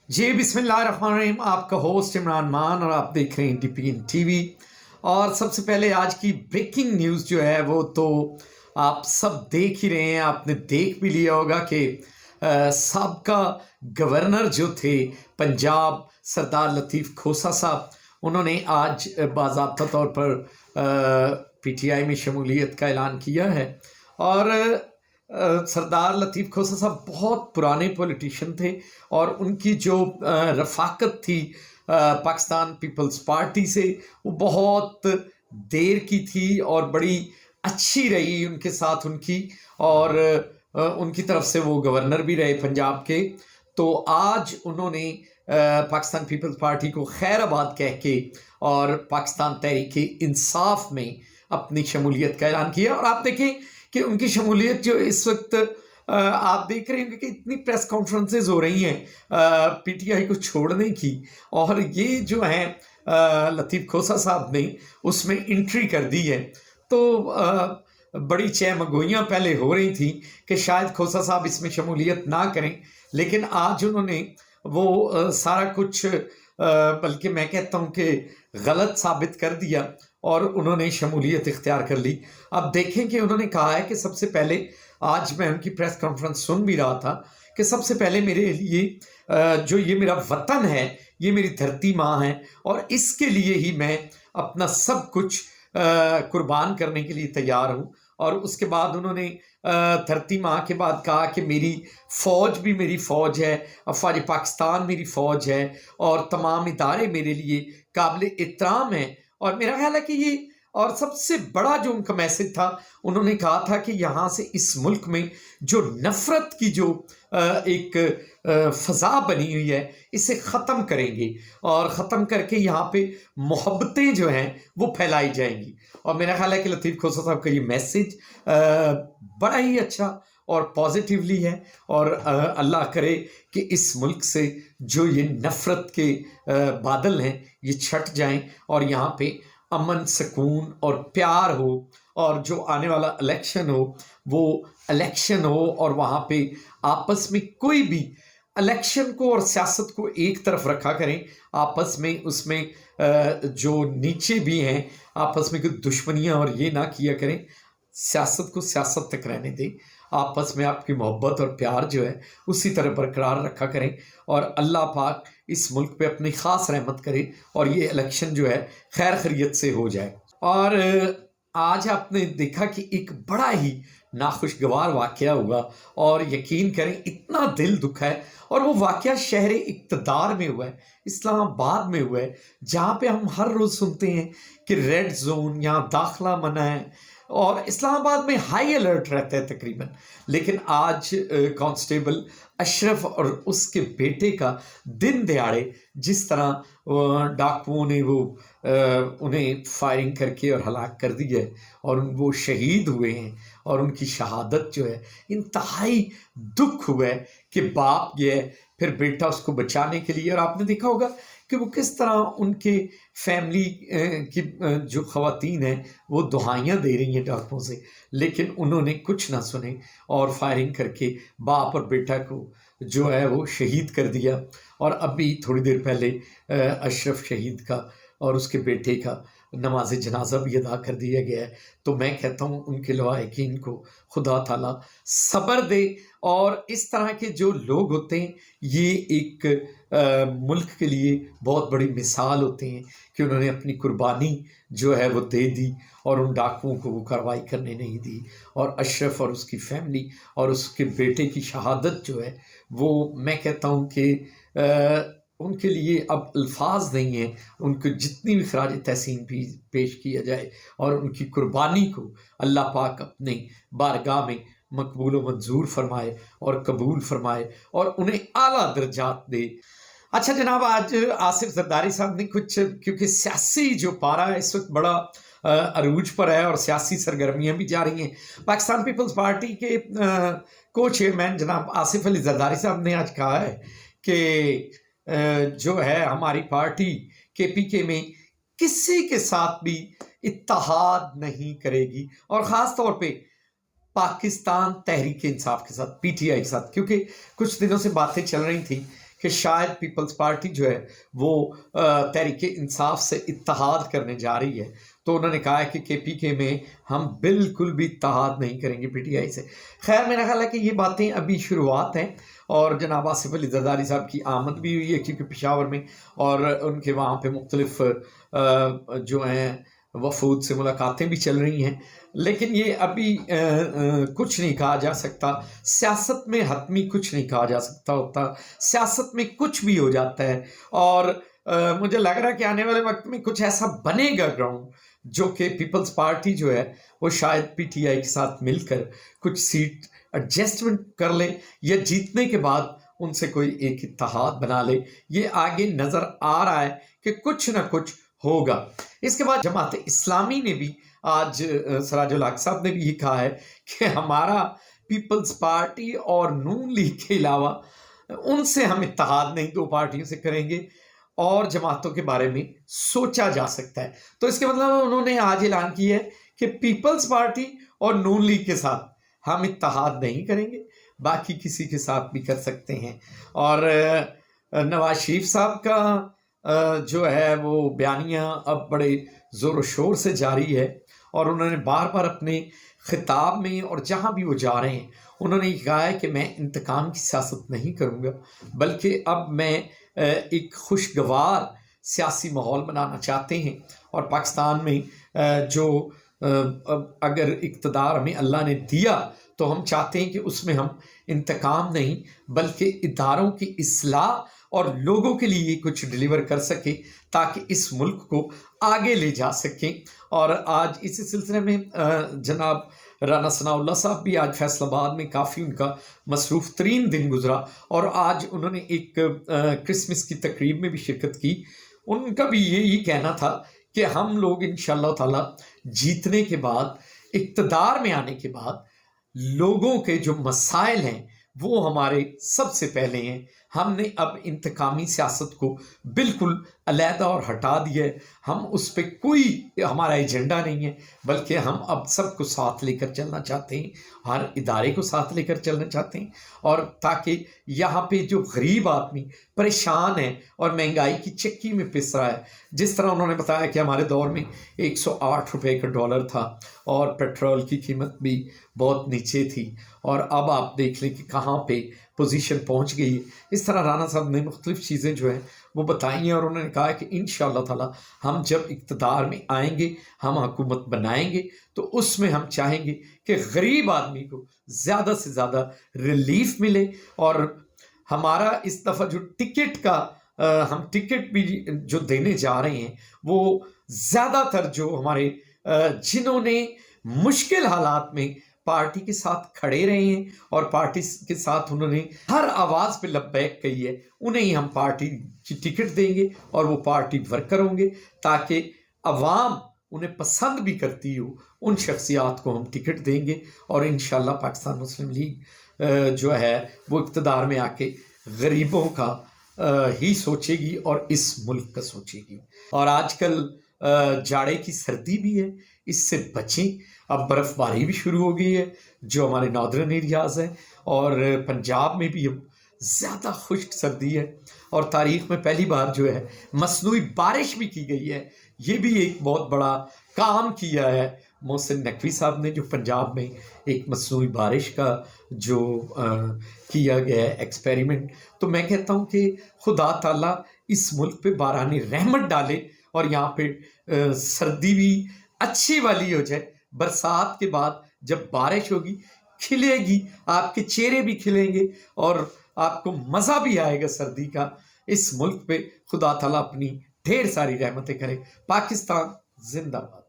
جی بسم اللہ الرحمن الرحیم، آپ کا ہوسٹ عمران مان اور آپ دیکھ رہے ہیں D P N T V. اور سب سے پہلے آج کی بریکنگ نیوز جو ہے وہ تو آپ سب دیکھ ہی رہے ہیں، آپ نے دیکھ بھی لیا ہوگا کہ سابقہ گورنر جو تھے پنجاب سردار لطیف کھوسہ صاحب، انہوں نے آج باضابطہ طور پر پی ٹی آئی میں شمولیت کا اعلان کیا ہے۔ اور سردار لطیف کھوسہ صاحب بہت پرانے پولیٹیشین تھے اور ان کی جو رفاقت تھی پاکستان پیپلز پارٹی سے وہ بہت دیر کی تھی اور بڑی اچھی رہی ان کے ساتھ ان کی، اور ان کی طرف سے وہ گورنر بھی رہے پنجاب کے۔ تو آج انہوں نے پاکستان پیپلز پارٹی کو خیر آباد کہہ کے اور پاکستان تحریک انصاف میں اپنی شمولیت کا اعلان کیا۔ اور آپ دیکھیں کہ ان کی شمولیت جو اس وقت آپ دیکھ رہے ہیں کہ اتنی پریس کانفرنسز ہو رہی ہیں پی ٹی آئی کو چھوڑنے کی، اور یہ جو ہیں لطیف کھوسہ صاحب نے اس میں انٹری کر دی ہے۔ تو بڑی چہمگوئیاں پہلے ہو رہی تھیں کہ شاید کھوسہ صاحب اس میں شمولیت نہ کریں، لیکن آج انہوں نے وہ سارا کچھ بلکہ میں کہتا ہوں کہ غلط ثابت کر دیا اور انہوں نے شمولیت اختیار کر لی۔ اب دیکھیں کہ انہوں نے کہا ہے کہ سب سے پہلے، آج میں ان کی پریس کانفرنس سن بھی رہا تھا، کہ سب سے پہلے میرے لیے جو یہ میرا وطن ہے، یہ میری دھرتی ماں ہے، اور اس کے لیے ہی میں اپنا سب کچھ قربان کرنے کے لیے تیار ہوں۔ اور اس کے بعد انہوں نے دھرتی ماں کے بعد کہا کہ میری فوج بھی میری فوج ہے، افواج پاکستان میری فوج ہے، اور تمام ادارے میرے لیے قابل احترام ہیں۔ اور میرا خیال ہے کہ یہ، اور سب سے بڑا جو ان کا میسج تھا، انہوں نے کہا تھا کہ یہاں سے اس ملک میں جو نفرت کی جو ایک فضا بنی ہوئی ہے اسے ختم کریں گے، اور ختم کر کے یہاں پہ محبتیں جو ہیں وہ پھیلائی جائیں گی۔ اور میرا خیال ہے کہ لطیف کھوسہ صاحب کا یہ میسج بڑا ہی اچھا اور پازیٹیولی ہے، اور اللہ کرے کہ اس ملک سے جو یہ نفرت کے بادل ہیں یہ چھٹ جائیں، اور یہاں پہ امن سکون اور پیار ہو، اور جو آنے والا الیکشن ہو وہ الیکشن ہو، اور وہاں پہ آپس میں کوئی بھی الیکشن کو اور سیاست کو ایک طرف رکھا کریں، آپس میں اس میں جو نیچے بھی ہیں آپس میں کوئی دشمنیاں اور یہ نہ کیا کریں، سیاست کو سیاست تک رہنے دیں، آپس میں آپ کی محبت اور پیار جو ہے اسی طرح برقرار رکھا کریں، اور اللہ پاک اس ملک پہ اپنی خاص رحمت کرے اور یہ الیکشن جو ہے خیر خیریت سے ہو جائے۔ اور آج آپ نے دیکھا کہ ایک بڑا ہی ناخوشگوار واقعہ ہوا، اور یقین کریں اتنا دل دکھا ہے، اور وہ واقعہ شہر اقتدار میں ہوا ہے، اسلام آباد میں ہوا ہے، جہاں پہ ہم ہر روز سنتے ہیں کہ ریڈ زون، یہاں داخلہ منع ہے، اور اسلام آباد میں ہائی الرٹ رہتا ہے تقریباً۔ لیکن آج کانسٹیبل اشرف اور اس کے بیٹے کا دن دیہڑے جس طرح ڈاکوؤں نے وہ انہیں فائرنگ کر کے اور ہلاک کر دیا ہے، اور وہ شہید ہوئے ہیں، اور ان کی شہادت جو ہے انتہائی دکھ ہوا ہے کہ باپ گیا ہے پھر بیٹا اس کو بچانے کے لیے۔ اور آپ نے دیکھا ہوگا کہ وہ کس طرح ان کے فیملی کی جو خواتین ہیں وہ دعائیاں دے رہی ہیں ڈاکوؤں سے، لیکن انہوں نے کچھ نہ سنے اور فائرنگ کر کے باپ اور بیٹا کو جو ہے وہ شہید کر دیا۔ اور ابھی تھوڑی دیر پہلے اشرف شہید کا اور اس کے بیٹے کا نماز جنازہ بھی ادا کر دیا گیا ہے۔ تو میں کہتا ہوں ان کے لواحقین کو خدا تعالیٰ صبر دے، اور اس طرح کے جو لوگ ہوتے ہیں یہ ایک ملک کے لیے بہت بڑی مثال ہوتے ہیں کہ انہوں نے اپنی قربانی جو ہے وہ دے دی، اور ان ڈاکوؤں کو وہ کارروائی کرنے نہیں دی، اور اشرف اور اس کی فیملی اور اس کے بیٹے کی شہادت جو ہے وہ میں کہتا ہوں کہ ان کے لیے اب الفاظ نہیں ہیں، ان کو جتنی بھی خراج تحسین پیش کیا جائے، اور ان کی قربانی کو اللہ پاک اپنے بارگاہ میں مقبول و منظور فرمائے اور قبول فرمائے، اور انہیں اعلیٰ درجات دے۔ اچھا جناب، آج آصف زرداری صاحب نے کچھ، کیونکہ سیاسی جو پارا ہے اس وقت بڑا عروج پر ہے اور سیاسی سرگرمیاں بھی جاری ہیں، پاکستان پیپلز پارٹی کے کو چیئرمین جناب آصف علی زرداری صاحب نے آج کہا ہے کہ جو ہے ہماری پارٹی کے پی کے میں کسی کے ساتھ بھی اتحاد نہیں کرے گی، اور خاص طور پہ پاکستان تحریک انصاف کے ساتھ، پی ٹی آئی کے ساتھ، کیونکہ کچھ دنوں سے باتیں چل رہی تھیں کہ شاید پیپلز پارٹی جو ہے وہ تحریک انصاف سے اتحاد کرنے جا رہی ہے، تو انہوں نے کہا ہے کہ KPK میں ہم بالکل بھی اتحاد نہیں کریں گے PTI سے۔ خیر میرا خیال ہے کہ یہ باتیں ابھی شروعات ہیں، اور جناب آصف علی زرداری صاحب کی آمد بھی ہوئی ہے کیونکہ پشاور میں، اور ان کے وہاں پہ مختلف جو ہیں وفود سے ملاقاتیں بھی چل رہی ہیں، لیکن یہ ابھی کچھ نہیں کہا جا سکتا۔ سیاست میں حتمی کچھ نہیں کہا جا سکتا ہوتا، سیاست میں کچھ بھی ہو جاتا ہے، اور مجھے لگ رہا ہے کہ آنے والے وقت میں کچھ ایسا بنے گا گراؤنڈ جو کہ پیپلز پارٹی جو ہے وہ شاید PTI کے ساتھ مل کر کچھ سیٹ ایڈجسٹمنٹ کر لے، یا جیتنے کے بعد ان سے کوئی ایک اتحاد بنا لے۔ یہ آگے نظر آ رہا ہے کہ کچھ نہ کچھ ہوگا۔ اس کے بعد جماعت اسلامی نے بھی آج سراج الحق صاحب نے بھی یہ کہا ہے کہ ہمارا پیپلز پارٹی اور نون لیگ کے علاوہ ان سے ہم اتحاد نہیں دو پارٹیوں سے کریں گے، اور جماعتوں کے بارے میں سوچا جا سکتا ہے۔ تو اس کے مطلب انہوں نے آج اعلان کیا ہے کہ پیپلز پارٹی اور نون لیگ کے ساتھ ہم اتحاد نہیں کریں گے، باقی کسی کے ساتھ بھی کر سکتے ہیں۔ اور نواز شریف صاحب کا جو ہے وہ بیانیہ اب بڑے زور و شور سے جاری ہے، اور انہوں نے بار بار اپنے خطاب میں اور جہاں بھی وہ جا رہے ہیں انہوں نے یہ کہا ہے کہ میں انتقام کی سیاست نہیں کروں گا، بلکہ اب میں ایک خوشگوار سیاسی ماحول بنانا چاہتے ہیں، اور پاکستان میں جو اگر اقتدار ہمیں اللہ نے دیا تو ہم چاہتے ہیں کہ اس میں ہم انتقام نہیں بلکہ اداروں کی اصلاح اور لوگوں کے لیے کچھ ڈیلیور کر سکیں تاکہ اس ملک کو آگے لے جا سکیں۔ اور آج اسی سلسلے میں جناب رانا ثناء اللہ صاحب بھی آج فیصل آباد میں کافی ان کا مصروف ترین دن گزرا، اور آج انہوں نے ایک کرسمس کی تقریب میں بھی شرکت کی۔ ان کا بھی یہی کہنا تھا کہ ہم لوگ انشاءاللہ تعالی جیتنے کے بعد، اقتدار میں آنے کے بعد، لوگوں کے جو مسائل ہیں وہ ہمارے سب سے پہلے ہیں۔ ہم نے اب انتقامی سیاست کو بالکل علیحدہ اور ہٹا دیا ہے، ہم اس پہ کوئی ہمارا ایجنڈا نہیں ہے، بلکہ ہم اب سب کو ساتھ لے کر چلنا چاہتے ہیں، ہر ادارے کو ساتھ لے کر چلنا چاہتے ہیں، اور تاکہ یہاں پہ جو غریب آدمی پریشان ہے اور مہنگائی کی چکی میں پس رہا ہے، جس طرح انہوں نے بتایا کہ ہمارے دور میں 108 روپے کا ڈالر تھا اور پیٹرول کی قیمت بھی بہت نیچے تھی، اور اب آپ دیکھ لیں کہ کہاں پہ پوزیشن پہنچ گئی ہے۔ اس طرح رانا صاحب نے مختلف چیزیں جو ہیں وہ بتائی ہیں، اور انہوں نے کہا کہ انشاءاللہ تعالی ہم جب اقتدار میں آئیں گے، ہم حکومت بنائیں گے، تو اس میں ہم چاہیں گے کہ غریب آدمی کو زیادہ سے زیادہ ریلیف ملے، اور ہمارا اس دفعہ جو ٹکٹ کا ہم ٹکٹ بھی جو دینے جا رہے ہیں وہ زیادہ تر جو ہمارے جنہوں نے مشکل حالات میں پارٹی کے ساتھ کھڑے رہے ہیں اور پارٹی کے ساتھ انہوں نے ہر آواز پہ لبیک کہی ہے، انہیں ہی ہم پارٹی کی ٹکٹ دیں گے، اور وہ پارٹی ورکر ہوں گے، تاکہ عوام انہیں پسند بھی کرتی ہو ان شخصیات کو ہم ٹکٹ دیں گے، اور انشاءاللہ پاکستان مسلم لیگ جو ہے وہ اقتدار میں آ کے غریبوں کا ہی سوچے گی اور اس ملک کا سوچے گی۔ اور آج کل جاڑے کی سردی بھی ہے، اس سے بچیں۔ اب برف باری بھی شروع ہو گئی ہے جو ہمارے ناردرن ایریاز ہیں، اور پنجاب میں بھی اب زیادہ خشک سردی ہے، اور تاریخ میں پہلی بار جو ہے مصنوعی بارش بھی کی گئی ہے۔ یہ بھی ایک بہت بڑا کام کیا ہے محسن نقوی صاحب نے، جو پنجاب میں ایک مصنوعی بارش کا جو کیا گیا ہے ایکسپیریمنٹ۔ تو میں کہتا ہوں کہ خدا تعالیٰ اس ملک پہ باران رحمت ڈالے، اور یہاں پہ سردی بھی اچھی والی ہو جائے۔ برسات کے بعد جب بارش ہوگی کھلے گی، آپ کے چہرے بھی کھلیں گے، اور آپ کو مزہ بھی آئے گا سردی کا۔ اس ملک پہ خدا تعالیٰ اپنی ڈھیر ساری رحمتیں کرے۔ پاکستان زندہ باد۔